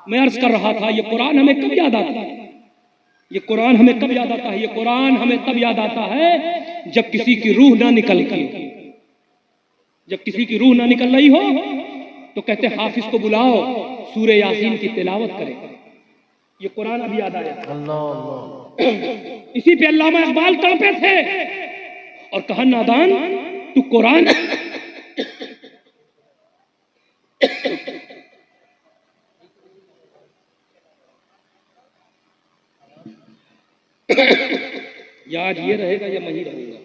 मैं अर्ज कर रहा था, ये कुरान हमें कब याद आता है? ये कुरान हमें कब याद आता है? ये कुरान हमें तब याद आता है जब किसी की रूह ना निकलती हो। जब किसी की रूह ना निकल रही हो तो कहते हाफिज को बुलाओ, सूरे यासीन की तिलावत करे। ये कुरान अभी याद आया। इसी पे अल्लामा इकबाल तड़पे थे और कहा, नादान तू कुरान याद ये रहेगा या नहीं रहेगा?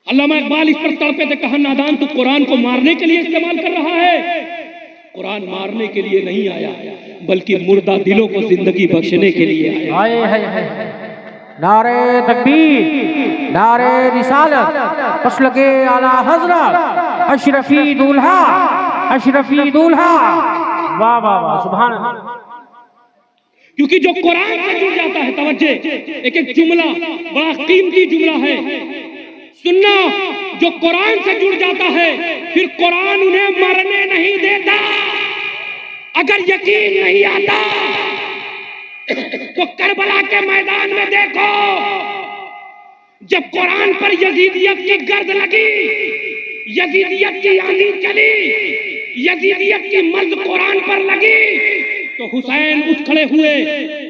अल्लामा इकबाल इस पर तड़पे थे, कहा, नादान तू कुरान को मारने के लिए इस्तेमाल कर रहा है। कुरान मारने के लिए नहीं आया, बल्कि मुर्दा दिलों को जिंदगी बख्शने के लिए आया। नारे तकबीर, नारे रिसालत, मसलके आला हज़रत, अशरफी दूल्हा, अशरफी दूल्हा। वाह वाह वाह, सुभान अल्लाह। क्योंकि जो कुरान से जुड़ जाता है, तवज्जे, एक एक जुमला बड़ा कीमती जुमला है, सुनना। जो कुरान से जुड़ जाता है फिर कुरान उन्हें मरने नहीं देता। अगर यकीन नहीं आता तो करबला के मैदान में देखो, जब कुरान पर यजीदियत की गर्द लगी, यजीदियत की आंधी चली, यजीदियत की मर्द कुरान पर लगी, तो हुसैन उठ खड़े हुए,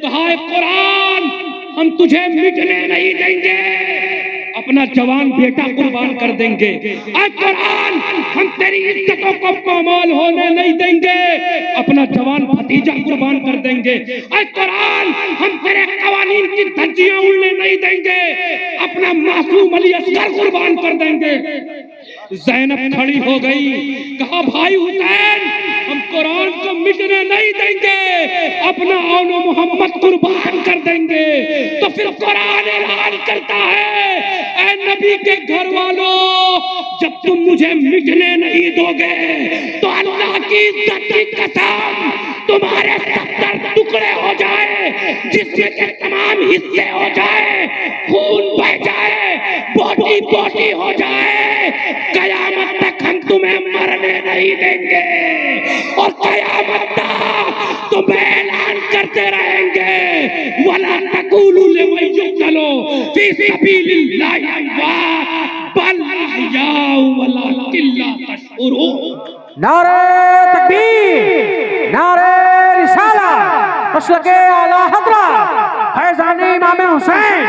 कहा, कुरान हम तुझे मिटने नहीं देंगे, अपना जवान बेटा कुर्बान कर देंगे। ऐ कुरान हम तेरी इज्जतों को पामाल होने नहीं देंगे, अपना जवान भतीजा कुर्बान कर देंगे। ऐ कुरान हम तेरे कवानीन की धज्जियां उड़ने नहीं देंगे, अपना मासूम अली असगर कुर्बान कर देंगे। ज़ैनब खड़ी हो गई, कहा, भाई हुसैन हम कुरान को मिटने नहीं देंगे, अपना औनो मोहम्मद कुर्बान कर देंगे। तो फिर कुरान ऐलान करता है, ऐ नबी के घर वालों, जब तुम मुझे मिटने नहीं दोगे तो अल्लाह की इज्जत की कसम तुम्हारे 70 टुकड़े हो जाए, जिसमें के तमाम हिस्से हो जाए, खून बह जाए, बोटी बोटी हो जाए, कयामत तक हम तुम्हें मरने नहीं देंगे और कयामत तक तुम्हें ऐलान करते रहेंगे, वला तक़ूलू लिमन युक़्तलू फी सबीलिल्लाहि अम्वात बल अहयाउ वलाकिन ला तशऊरून। नारे तकबीर, नारे रिसालत, मसलके आला हज़रत, फैज़ाने इमाम हुसैन,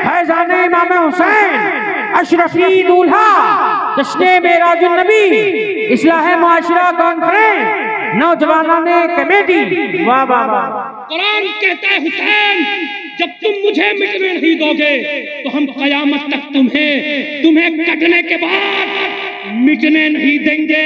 फैज़ाने इमाम हुसैन, अशरफी दूल्हा, जश्ने मेराजुन नबी, इस्लाह मुआशरा कॉन्फ्रेंस, नौजवानाने कमेटी। वाह वाह वाह। कुरान कहता है, हुसैन जब तुम मुझे मिटने नहीं दोगे तो हम कयामत तक तुम्हें कटने के बाद मिटने नहीं देंगे।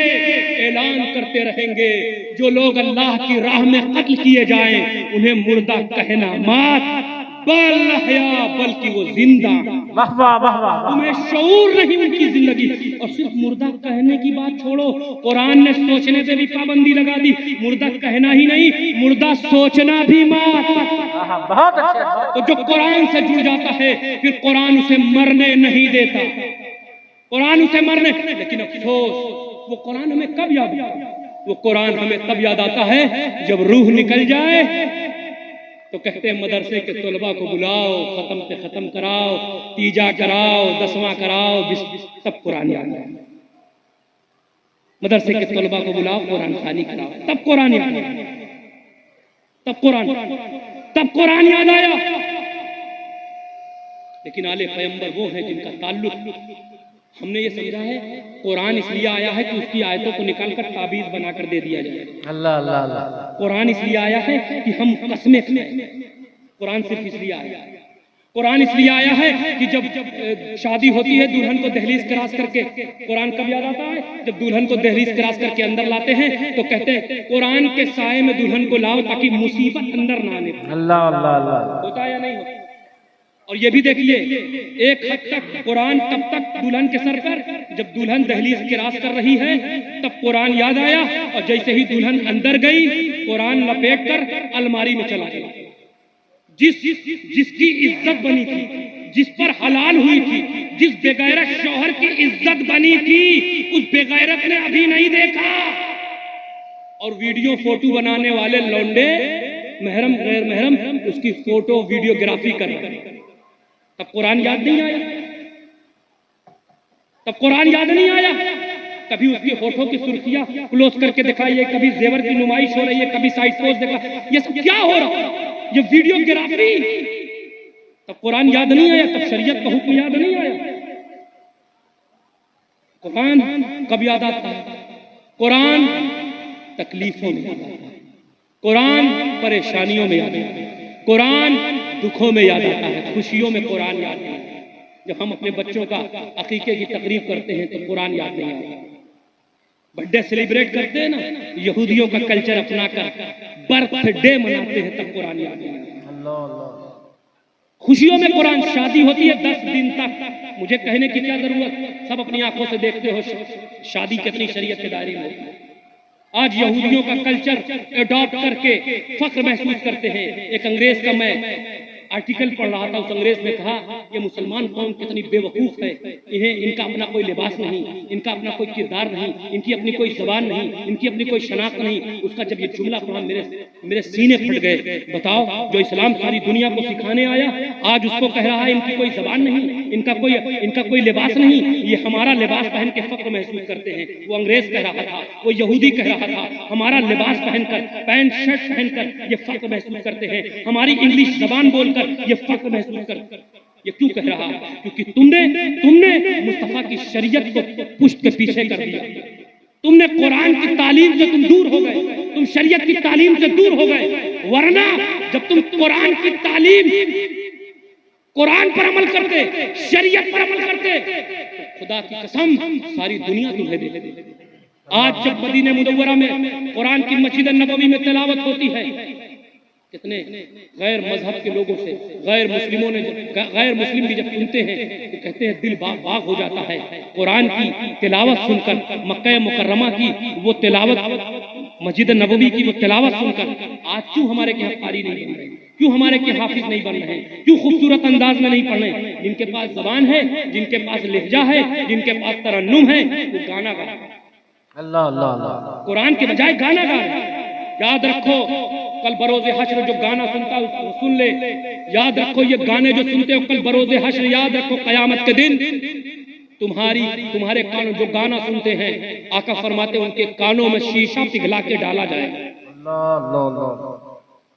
ऐलान करते रहेंगे, जो लोग अल्लाह की राह में कत्ल किए जाएं उन्हें मुर्दा कहना मत, बल हया, बल्कि वो जिंदा। वाह वाह वाह वाह। तुम्हें शऊर नहीं उनकी जिंदगी। और सिर्फ मुर्दा कहने की बात छोड़ो, कुरान ने सोचने पे भी पाबंदी लगा दी। मुर्दा कहना ही नहीं, मुर्दा सोचना भी मत। बहुत अच्छे। तो जो कुरान से जुड़ जाता है फिर कुरान उसे मरने नहीं देता, कुरान उसे मरने। लेकिन अफसोस, वो कुरान हमें कब याद आता है? वो कुरान हमें तब याद आता है जब रूह निकल जाए तो कहते हैं मदरसे के तलबा को बुलाओ, खत्म से खत्म कराओ, तीजा कराओ, 10वां कराओ, तब कुरान याद आए। मदरसे के तलबा को बुलाओ, कुरान खानी कराओ, तब कुरान याद आया, तब कुरान याद आया। लेकिन आले पैगंबर वो हैं जिनका ताल्लुक, हमने ये समझा है कुरान इसलिए आया है कि उसकी आयतों को निकालकर ताबीज बनाकर दे दिया जाए। अल्लाह अल्लाह अल्लाह। कुरान इसलिए आया है कि हम कसमें खाएं। कुरान सिर्फ इसलिए आया है। कुरान इसलिए आया है कि जब शादी होती है दुल्हन को दहलीज क्रॉस करके, कुरान कब याद आता है? जब दुल्हन को दहलीज क्रॉस करके अंदर लाते हैं तो कहते हैं कुरान के साए में दुल्हन को लाओ ताकि मुसीबत अंदर ना आने। अल्लाह अल्लाह अल्लाह। होता या नहीं होता? और ये भी देखिए, एक हद तक कुरान तब तक दुल्हन के सर पर, जब दुल्हन दहलीज क्रॉस कर रही है तब कुरान याद आया, और जैसे ही दुल्हन अंदर गई कुरान लपेट कर अलमारी में चला गया। जिसकी इज्जत बनी थी, जिस पर हलाल हुई थी, जिस बेगैरत शौहर की इज्जत बनी थी, उस बेगैरत ने अभी नहीं देखा और वीडियो फोटो बनाने वाले लौंडे महरम गैर महरम उसकी फोटो वीडियोग्राफी कर रहे हैं। तब कुरान याद नहीं आया? तब कुरान याद नहीं आया? कभी उसकी फोटो की सुर्खियां क्लोज करके दिखाइए, कभी जेवर की नुमाइश हो रही है, कभी साइड पोस्ट दिखा, ये सब क्या हो रहा है? ये वीडियोग्राफी। तब कुरान याद नहीं आया? तब शरीयत का हुक्म याद नहीं आया? कुरान कब याद आता है? कुरान तकलीफों में याद आता है, कुरान परेशानियों में याद आता है, कुरान दुखों में याद आता है, खुशियों में कुरान याद नहीं आता। जब हम अपने बच्चों का अकीके की तकरीब करते हैं तो कुरान याद नहीं आता। बर्थडे सेलिब्रेट करते हैं ना, यहूदियों का कल्चर अपनाकर बर्थडे मनाते हैं, तब कुरान याद नहीं आता। खुशियों में कुरान, शादी होती है 10 दिन तक, मुझे कहने की क्या जरूरत, सब अपनी आंखों से देखते हो शादी कितनी शरीयत के दायरे में होती है। आज यहूदियों का कल्चर अडॉप्ट करके फख्र महसूस करते हैं। एक अंग्रेज का मैं आर्टिकल पढ़ रहा था, उस अंग्रेज ने कहा कि मुसलमान कौम कितनी बेवकूफ है, इनका अपना कोई लिबास नहीं, इनका अपना कोई किरदार नहीं, इनकी अपनी कोई जबान नहीं, इनकी अपनी कोई शनाख्त नहीं। उसका जब ये जुमला पढ़ा मेरे सीने फट गए। बताओ, जो इस्लाम सारी दुनिया को सिखाने आया आज उसको कह रहा है इनकी कोई जबान नहीं, इनका कोई लिबास नहीं, ये हमारा लिबास पहन के फख्र महसूस करते हैं। वो अंग्रेज कह रहा था, वो यहूदी कह रहा था, हमारा लिबास पहनकर, पैंट शर्ट पहनकर ये फख्र महसूस करते हैं, हमारी इंग्लिश जबान बोलकर ये फख्र महसूस कर। ये क्यों कह रहा है? क्योंकि तुमने मुस्तफा की शरीयत को पुष्ट के पीछे कर दिया। तुमने कुरान की तालीम से तुम दूर हो गए, तुम शरीयत की तालीम से दूर हो गए। वरना जब तुम कुरान की तालीम, कुरान पर अमल करते, शरीयत पर अमल करते, तो खुदा की कसम सारी दुनिया तुम्हें दे देती। आज जब मदीने मुनव्वरा में कुरान की मस्जिद नबवी में तिलावत होती है, कितने गैर मजहब के लोगों से गैर मुस्लिम भी जब सुनते हैं तो कहते हैं दिल बाग बाग हो जाता है। कुरान की तिलावत सुनकर, मक्का मुकर्रमा की वो तिलावत, मस्जिद नबवी की वो तिलावत सुनकर आज क्यों हमारे के यहाँ कारी नहीं बन रहे, क्यों हमारे के हाफिज नहीं बन रहे, क्यों खूबसूरत अंदाज में नहीं पढ़ रहे? जिनके पास जबान है, जिनके पास लहजा है, जिनके पास तरन्नुम है, वो गाना गा रहे हैं। अल्लाह अल्लाह अल्लाह, कुरान के बजाय गाना गा रहे हैं। याद रखो, कल बरोज़े हश्र जो गाना सुनता है सुन ले। याद रखो, ये गाने जो सुनते हो कल बरोज़े हश्र, याद रखो क़यामत के दिन तुम्हारे कानों जो गाना सुनते हैं, आका फरमाते उनके कानों में शीशा पिघला के डाला जाएगा।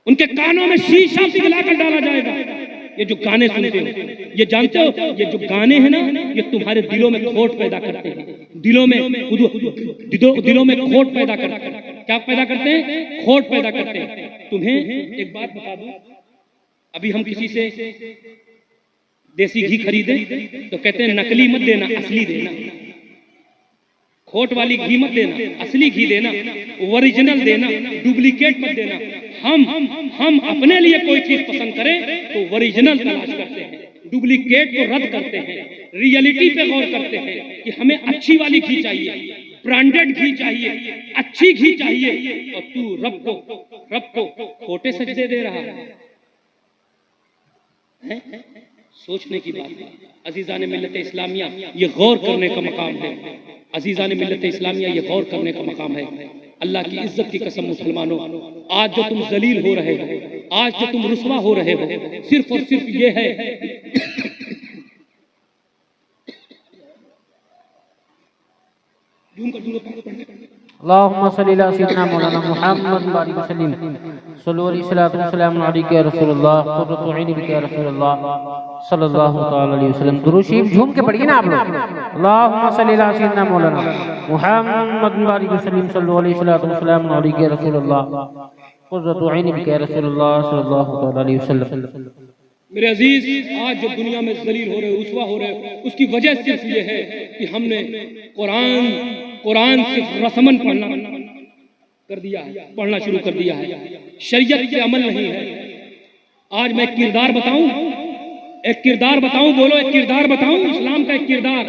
उनके कानों में शीशा पिघला कर डाला जाएगा। ये जो गाने सुनते हो, ये जानते हो, ये जो गाने हैं ना, ये तुम्हारे दिलों में खोट पैदा करते हैं, दिलों में खोट पैदा करते हैं। क्या पैदा करते हैं? खोट पैदा करते हैं। तुम्हें एक बात बता दूं, अभी हम किसी से देसी घी खरीदे तो कहते हैं नकली मत देना, असली देना, खोट वाली घी मत देना, असली घी देना, ओरिजिनल देना, डुप्लीकेट मत देना। हम अपने लिए कोई चीज पसंद करें तो ओरिजिनल तलाश करते हैं, डुप्लीकेट को रद्द करते हैं, रियलिटी पे गौर करते हैं कि हमें अच्छी वाली घी चाहिए, ब्रांडेड घी चाहिए, अच्छी घी चाहिए। और तू रब को खोटे सजदे दे रहा है? सोचने की बात है। अजीजान मिल्लत इस्लामिया, ये गौर करने का मकाम है। अजीजान मिल्लत इस्लामिया, ये गौर करने का मकाम है। अल्लाह की इज्जत की कसम मुसलमानों, आज जो तुम जलील हो रहे हो, आज जो तुम रुस्वा हो रहे हो, सिर्फ और सिर्फ ये है अल्लाहुम्मा सल्ली अला सय्यिदिना मौलाना मुहम्मद बारिक वसल्लम सल्लल्लाहु अलैहि वसल्लम अलैहि या रसूलल्लाह क़ुर्रतु ऐनी बिका या रसूलल्लाह सल्लल्लाहु तआला अलैहि वसल्लम। दुरूद शरीफ झूम के पढ़िए ना आप लोग। अल्लाहुम्मा सल्ली अला सय्यिदिना मौलाना मुहम्मद बारिक वसल्लम सल्लल्लाहु अलैहि वसल्लम अलैहि या रसूलल्लाह क़ुर्रतु ऐनी बिका या रसूलल्लाह सल्लल्लाहु तआला अलैहि वसल्लम। मेरे अजीज, आज जो दुनिया में जलील हो रहे, रुस्वा हो रहे, उसकी वजह सिर्फ ये है कि हमने कुरान सिर्फ रस्मन पढ़ना कर दिया है, पढ़ना शुरू कर दिया है, शरीयत पे अमल नहीं है। आज मैं एक किरदार बताऊं, बोलो एक किरदार बताऊं, इस्लाम का एक किरदार,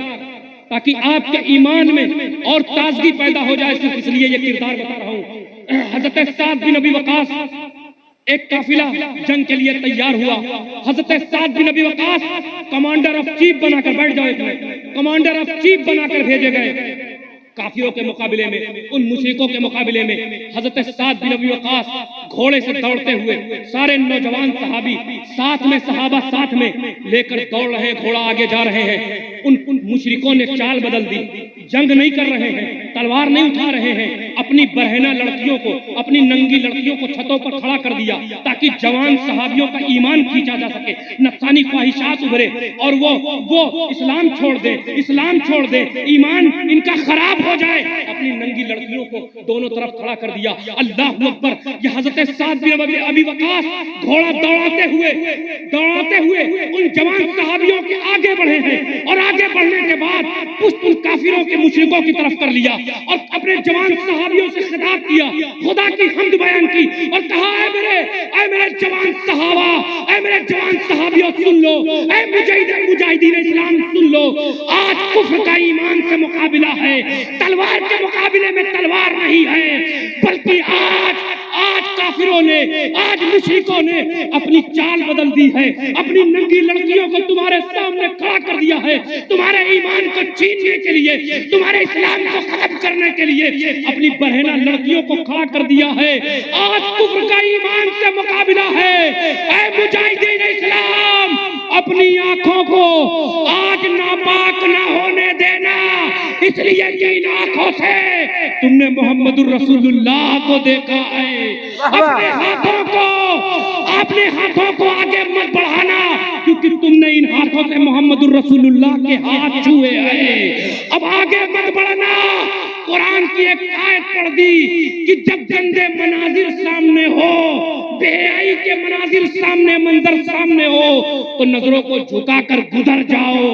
ताकि आपके ईमान में और ताजगी पैदा हो जाए। सिर्फ इसलिए ये किरदार बता रहा हूं। हजरत साद बिन अबी वकास, एक काफिला जंग के लिए तैयार हुआ। हजरत साद बिन अबी वकास कमांडर ऑफ चीफ बनाकर बैठ जाओ, कमांडर ऑफ चीफ बनाकर भेजे गए। काफिरों के मुकाबले में, उन मुशरिकों के मुकाबले में हजरत साद बिन अबी वक़ास घोड़े से दौड़ते हुए, सारे नौजवान सहाबी साथ में, सहाबा साथ में लेकर दौड़ रहे हैं, घोड़ा आगे जा रहे हैं। उन मुशरिकों ने चाल बदल दी, जंग नहीं कर रहे हैं, तलवार नहीं उठा रहे हैं, अपनी बरहना लड़कियों को, अपनी नंगी लड़कियों को छतों पर खड़ा कर दिया ताकि जवान सहाबियों का ईमान खींचा जा सके, नफसानी ख्वाहिशात उभरे और वो इस्लाम छोड़ दे, इस्लाम छोड़ दे, ईमान इनका खराब हो जाए। अपनी नंगी लड़कियों को दोनों तरफ खड़ा कर दिया। अल्लाह अकबर। ये हजरत साद बिन अबी वक़ास घोड़ा दौड़ाते हुए उन जवान सहाबियों के आगे बढ़े हैं और आगे बढ़ने के बाद पुष्ट काफिरों के मुशरिकों की तरफ कर लिया और अपने जवान सहाबियों से खिताब किया, खुदा की हम्द बयान की और कहा, ऐ मेरे जवान सहाबा, ऐ मेरे जवान सहाबियों सुन लो, ऐ मुजाहिदीन इस्लाम सुन लो, आज कुफ्र का ईमान से मुकाबला है, तलवार के मुकाबले में तलवार नहीं है, बल्कि आज काफिरों ने, आज मुशरिकों ने अपनी चाल बदल दी है, अपनी नंगी लड़कियों को तुम्हारे सामने खड़ा कर दिया है, तुम्हारे ईमान को छीनने के लिए, तुम्हारे इस्लाम को खत्म करने के लिए अपनी बहना लड़कियों को खड़ा कर दिया है। आज कुफ्र का ईमान से मुकाबला है। ऐ मुजाहिदीन इस्लाम, अपनी आंखों को आज नापाक ना होने देना, इसलिए कि इन आंखों से तुमने मोहम्मदुर रसूलुल्लाह को देखा है। अपने हाथों को आगे मत बढ़ाना, क्योंकि तुमने इन हाथों से मोहम्मदुर रसूलुल्लाह के हाथ छुए हैं। अब आगे मत बढ़ना। कुरान की एक आयत पढ़ दी कि जब गंदे मनाजिर सामने हो, बेहयाई के मनाजिर सामने, मंजर सामने हो, तो नजरों को झुकाकर गुजर जाओ।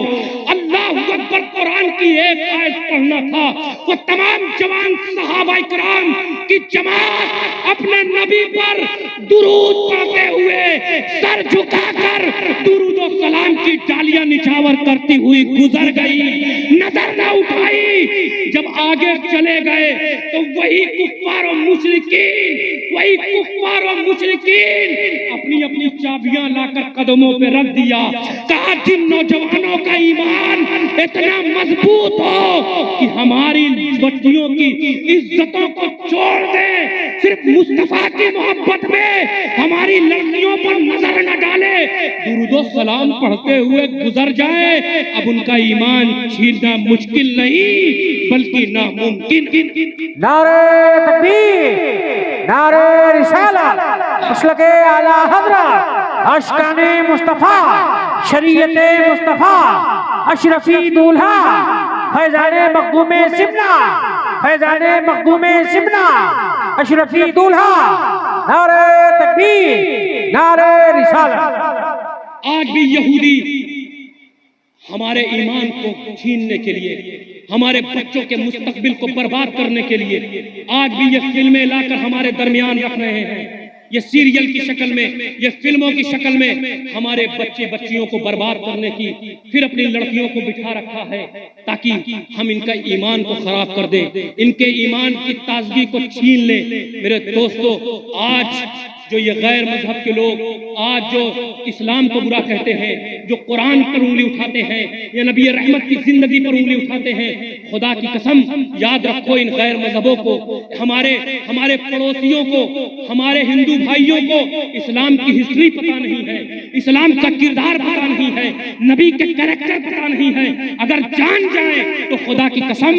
अल्लाह अकबर। कुरान की एक आयत पढ़ना था, वो तमाम जवान सहाबा इकराम की जमात अपने नबी पर दुरूद पढ़ते हुए सर झुकाकर दुरूद और सलाम की डालियां निछावर करती हुई गुजर गई, नजर न उठाई। जब आगे चले गए तो वही कुफ्फार और मुशरिकीन अपनी अपनी चाबियां लाकर कदमों पे रख दिया। कहा, जिन नौजवानों का ईमान इतना मजबूत हो कि हमारी बच्चियों की इज्जतों को छोड़ दे, सिर्फ मुस्तफा की मोहब्बत में हमारी लड़कियों पर नजर न डाले, दुरूद सलाम पढ़ते हुए गुजर जाए, अब उनका ईमान छीनना मुश्किल नहीं बल्कि नामुमकिन। नारे तकबीर, नारे रिसालत, मसलके आला हज़रत, अशकाने मुस्तफा, शरीयते मुस्तफा, अशरफी दूल्हा, फैजाने मखदूमे सिमना, फैजाने मखदूमे सिमना, अशरफी दूल्हा। नारे तकबीर, नारे रिसालत। आज भी यहूदी हमारे ईमान को छीनने के लिए, हमारे बच्चों के मुस्तकबिल को बर्बाद करने के लिए आज भी ये फिल्में लाकर हमारे दरमियान रख रहे हैं। ये सीरियल की शक्ल में, ये फिल्मों की शक्ल में हमारे बच्चे बच्चियों को बर्बाद करने की, फिर अपनी लड़कियों को बिठा रखा है ताकि हम इनका ईमान को खराब कर दें, इनके ईमान की ताजगी को छीन लें। मेरे दोस्तों, आज जो ये गैर मजहब के लोग, आज जो इस्लाम को बुरा कहते हैं, जो कुरान पर उंगली उठाते हैं, या नबी रहमत की जिंदगी पर उंगली उठाते हैं, खुदा की कसम याद रखो, इन गैर मजहबों को, हमारे पड़ोसियों को, हमारे हिंदू भाइयों को इस्लाम की हिस्ट्री पता नहीं है, इस्लाम का किरदार पता नहीं है, नबी के कैरेक्टर पता नहीं है। अगर जान जाए तो खुदा की कसम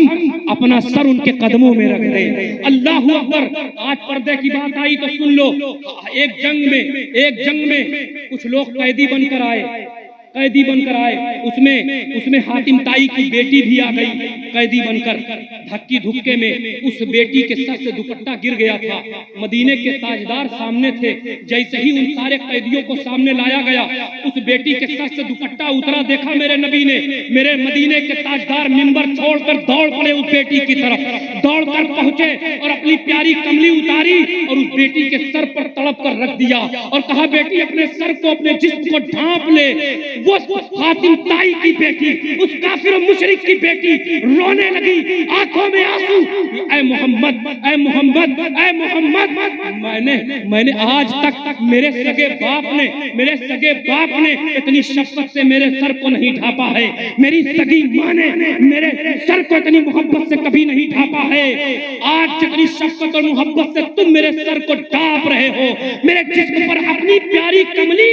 अपना सर उनके कदमों में रख दे। अल्लाह अकबर। आज पर्दे की बात आई तो सुन लो, एक जंग में कुछ लोग कैदी बनकर आए, उसमें हातिम ताई की बेटी भी आ गई कैदी बनकर। धक्की धुक्के में उस बेटी के सर से दुपट्टा गिर गया था। मदीने के ताजदार सामने थे, जैसे ही उन सारे कैदियों को सामने लाया गया, उस बेटी के सर से दुपट्टा उतरा, देखा मेरे नबी ने, मेरे मदीने के ताजदार मिंबर छोड़कर दौड़ पड़े उस बेटी की तरफ, दौड़कर पहुंचे और अपनी प्यारी कमली उतारी और उस बेटी के सर पर तड़प कर रख दिया और कहा, बेटी अपने सर को, अपने जिस्म को ढांप ले। वो हातिम ताई की बेटी, उस काफिर मुशरिक की बेटी रोने लगी, आंखों में आंसू, ऐ मोहम्मद, ऐ मोहम्मद, ऐ मोहम्मद। मैंने आज तक मेरे सगे बाप ने इतनी शफकत से मेरे सर को नहीं ढापा है, मेरी सगी माँ ने मेरे सर को इतनी मोहब्बत से कभी नहीं ढापा है। आज जितनी शफकत और मोहब्बत से तुम मेरे सर को ढाप रहे हो, मेरे जिस्म पर अपनी प्यारी कमली,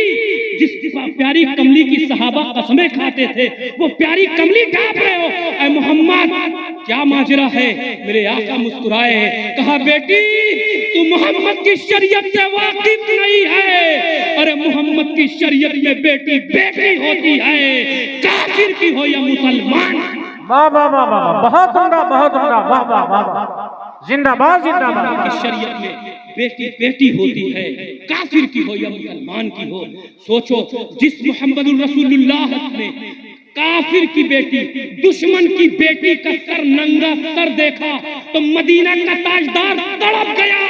जिस प्यारी कमली की सहाबा कसमें खाते थे, वो प्यारी कमली ढाप रहे हो। ऐ मोहम्मद, क्या माजरा है? मेरे आका मुस्कुराए, कहा बेटी तू मोहम्मद की शरीयत से वाकिफ नहीं है। अरे मोहम्मद की शरीयत में बेटी बेटी होती है, काफिर की हो या मुसलमान। वाह वाह वाह वाह, बहुत उम्दा, बहुत उम्दा, वाह वाह वाह, जिंदाबाद जिंदाबाद। की शरीयत में बेटी बेटी होती है, काफिर की हो या मुसलमान की हो। सोचो, जिस मोहम्मदुर रसूलुल्लाह ने काफिर की बेटी, दुश्मन की बेटी का सर, नंगा सर देखा तो मदीना का ताजदार तड़प गया।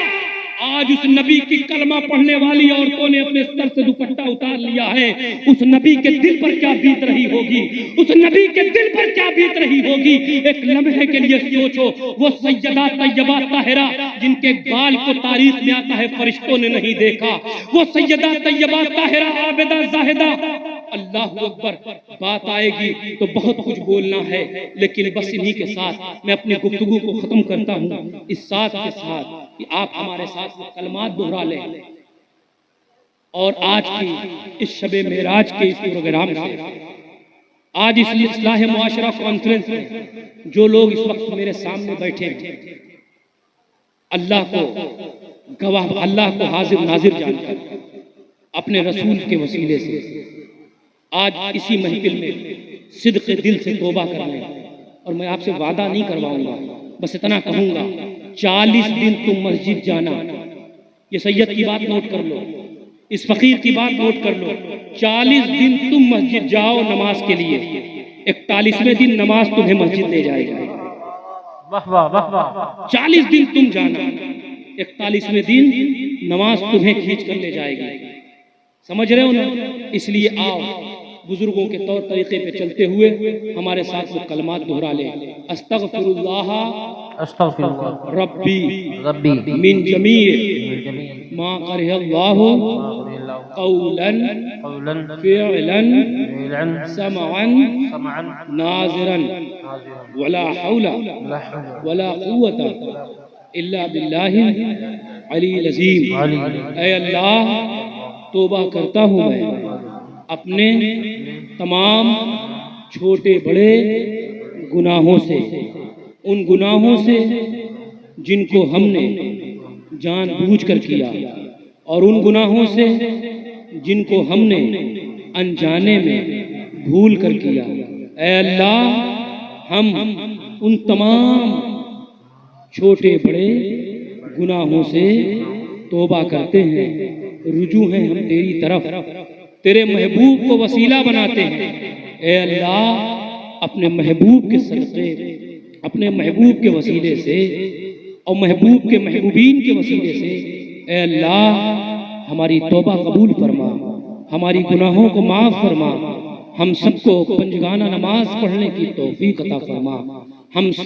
आज उस नबी की कलमा पढ़ने वाली औरतों ने अपने सर से दुपट्टा उतार लिया है। उस नबी के दिल पर क्या बीत रही होगी, उस नबी के दिल पर क्या बीत रही होगी। एक लम्हे के लिए सोचो, वो सैयदा तैयबा ताहिरा जिनके बाल को तारीख में आता है फरिश्तों ने नहीं देखा, वो सैयदा तैयबा ताहिरा आबिदा जाहिदा। अल्लाह अकबर। बात आएगी तो बहुत कुछ बोलना है, लेकिन बस इन्हीं के साथ मैं अपनी गुफ्तगू को खत्म करता हूँ, इस साथ के साथ कि आप हमारे साथ कलमात दोहरा लें। और आज की इस शबे मेराज के इस प्रोग्राम से, आज इस इस्लाह मुआशरा कॉन्फ्रेंस में जो लोग इस वक्त मेरे सामने बैठे हैं, अल्लाह को गवाह, अल्लाह को हाजिर नाजिर जानकर अपने रसूल के वसीले से आज इसी महफिल में सिद्क़ दिल से तौबा कर लें। और मैं आपसे वादा नहीं करवाऊंगा, बस इतना कहूंगा, 40 दिन तुम मस्जिद जाना। ये सैयद की बात नोट कर लो, इस फकीर की बात नोट कर लो। 40 दिन तुम मस्जिद जाओ नमाज के लिए, 41वें दिन नमाज तुम्हें मस्जिद ले जाएगी। वाह वाह वाह वाह। 40 दिन तुम जाना, 41वें दिन नमाज तुम्हें खींच कर ले जाएगी। समझ रहे हो ना? इसलिए आओ, बुजुर्गों के तौर तरीके पे चलते हुए हमारे साथ वो कलमात दोहरा ले। अस्तगफिरुल्लाह अस्तगफिरुल्लाह रब्बी रब्बी मिन जमीअ मा करहल्लाहु कौलन फ़िअलन समअन नाज़िरन वला हौला वला कुव्वता इल्ला बिल्लाहिल अलील अज़ीम। ऐ अल्लाह, तौबा करता हूँ मैं अपने तमाम छोटे बड़े गुनाहों से, उन गुनाहों से जिनको हमने जानबूझकर किया, और उन गुनाहों से जिनको हमने अनजाने में भूल कर किया। ऐ अल्लाह, हम उन तमाम छोटे बड़े गुनाहों से तौबा करते हैं, रुजू हैं हम तेरी तरफ, तेरे महबूब को वसीला बनाते हैं। ऐ अल्लाह, अपने महबूब के सदक़े, अपने महबूब के वसीले से और महबूब के महबूबीन के वसीले से, ऐ अल्लाह हमारी तौबा कबूल फरमा, हमारी गुनाहों को माफ़ फरमा, हम सबको पंजगाना नमाज पढ़ने की तौफीक अता फरमा। हम सब